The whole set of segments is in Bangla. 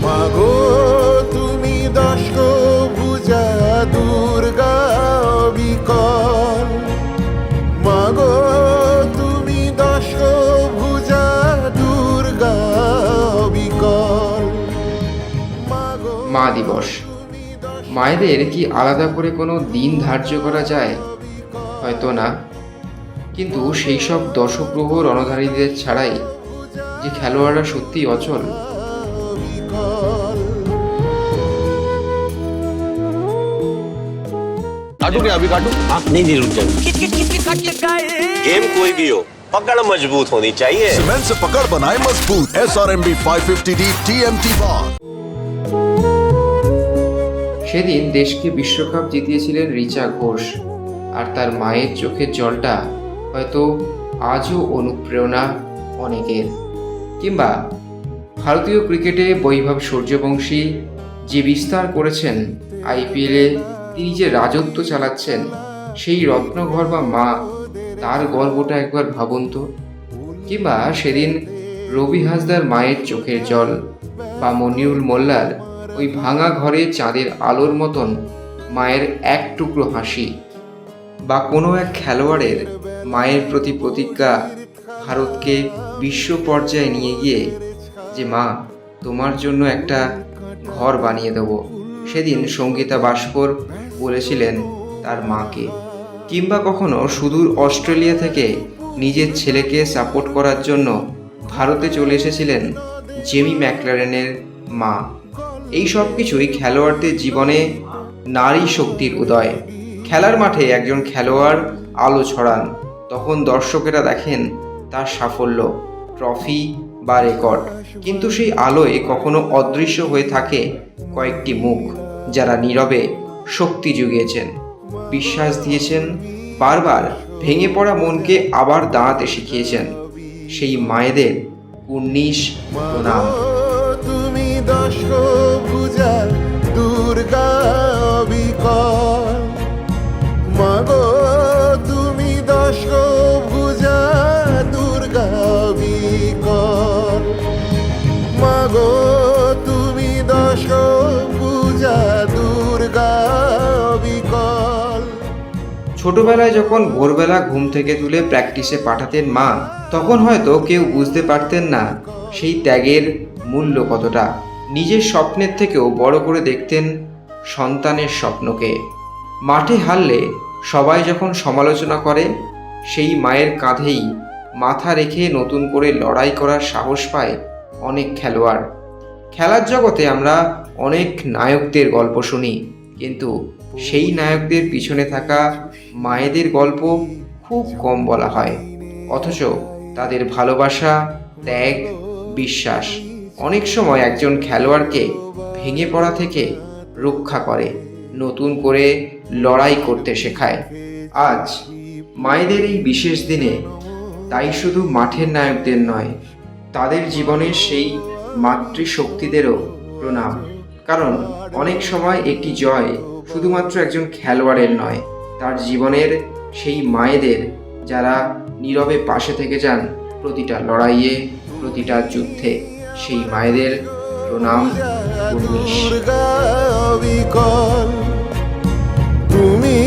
মাগো তুমি দশভুজা দুর্গা বিকল, মাগো তুমি দশভুজা দুর্গা বিকল। মা দিবস। মায়েদের কি আলাদা করে কোনো দিন ধার্য করা যায়? হয়তো না, কিন্তু সেই সব দশগ্রহ রণধারীদের ছাড়াই যে খেলোয়াড়রা সত্যিই অচল। काटू क्या अभी काटू? नहीं नहीं रुक जाओ। गेम कोई भी हो, पकड़ मजबूत होनी चाहिए। सीमेंट से पकड़ बनाए मजबूत। SRMB 550D TMT bar। সেদিন দেশকে বিশ্বকাপ জিতিয়েছিলেন রিচা ঘোষ, আর তার মায়ের চোখের জলটা হয়তো আজও অনুপ্রেরণা অনেকের। কিংবা ভারতীয় ক্রিকেটে বৈভব সূর্যবংশী যে বিস্তার করেছেন, IPL-এ তিনি যে রাজত্ব চালাচ্ছেন, সেই রত্নঘর বা মা, তার গর্বটা একবার ভাবুন তো। কিংবা সেদিন রবি হাসদার মায়ের চোখের জল, বা মনিরুল মোল্লার ওই ভাঙা ঘরে চাঁদের আলোর মতন মায়ের এক টুকরো হাসি, বা কোনো এক খেলোয়াড়ের মায়ের প্রতি প্রতিজ্ঞা ভারতকে বিশ্ব পর্যায়ে নিয়ে গিয়ে যে মা তোমার জন্য একটা ঘর বানিয়ে দেবো। সেদিন সঙ্গীতা বাস্পর বলেছিলেন তার মাকে। কিংবা কখনো সুদূর অস্ট্রেলিয়া থেকে নিজের ছেলেকে সাপোর্ট করার জন্য ভারতে চলে এসেছিলেন জেমি ম্যাকলারেনের মা। এই সব কিছুই খেলোয়াড়দের জীবনে নারী শক্তির উদয়। খেলার মাঠে একজন খেলোয়াড় আলো ছড়ান, তখন দর্শকেরা দেখেন তার সাফল্য, ট্রফি বা রেকর্ড। কিন্তু সেই আলোয় কখনো অদৃশ্য হয়ে থাকে কয়েকটি মুখ, যারা নীরবে শক্তি জুগিয়েছেন, বিশ্বাস দিয়েছেন, বারবার ভেঙে পড়া মনকে আবার দাঁড়াতে শিখিয়েছেন। সেই মায়েদের কুর্নিশ প্রণাম। তুমি দশভুজা দুর্গা বিকল, মাগো তুমি দশভুজা দুর্গা বিকল, মাগো তুমি দশভুজা দুর্গা বিকল। ছোটবেলায় যখন ভোরবেলা ঘুম থেকে তুলে প্র্যাকটিসে পাঠাতেন মা, তখন হয়তো কেউ বুঝতে পারতেন না সেই ত্যাগের মূল্য কতটা। নিজের স্বপ্নের থেকেও বড় করে দেখতেন সন্তানের স্বপ্নকে। মাঠে হারলে সবাই যখন সমালোচনা করে, সেই মায়ের কাঁধেই মাথা রেখে নতুন করে লড়াই করার সাহস পায় অনেক খেলোয়াড়। খেলার জগতে আমরা অনেক নায়কদের গল্প শুনি, কিন্তু সেই নায়কদের পিছনে থাকা মায়েদের গল্প খুব কম বলা হয়। অথচ তাদের ভালোবাসা, ত্যাগ, বিশ্বাস অনেক সময় একজন খেলোয়াড়কে ভেঙে পড়া থেকে রক্ষা করে, নতুন করে লড়াই করতে শেখায়। আজ মায়েদের এই বিশেষ দিনে তাই শুধু মাঠের নায়কদের নয়, তাদের জীবনের সেই মাতৃশক্তিদেরও প্রণাম। কারণ অনেক সময় একটি জয় শুধুমাত্র একজন খেলোয়াড়ের নয়, তার জীবনের সেই মায়েদের, যারা নীরবে পাশে থেকে যান প্রতিটা লড়াইয়ে, প্রতিটা যুদ্ধে। সেই মায়েদের প্রণাম। দুর্গা বিকল, তুমি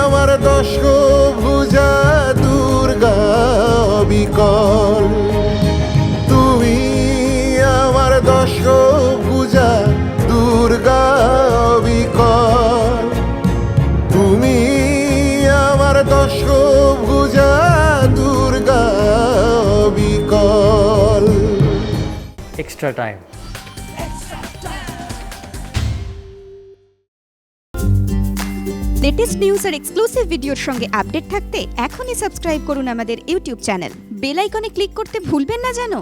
আমার দশভুজা দুর্গা বিকল, তুমি আমার দশভুজা দুর্গা বিকল, তুমি আমার দশভুজা দুর্গা বিকল। extra time. লেটেস্ট নিউজ আর এক্সক্লুসিভ ভিডিওর সঙ্গে আপডেট থাকতে এখনই সাবস্ক্রাইব করুন আমাদের ইউটিউব চ্যানেল। বেল আইকনে ক্লিক করতে ভুলবেন না যেন।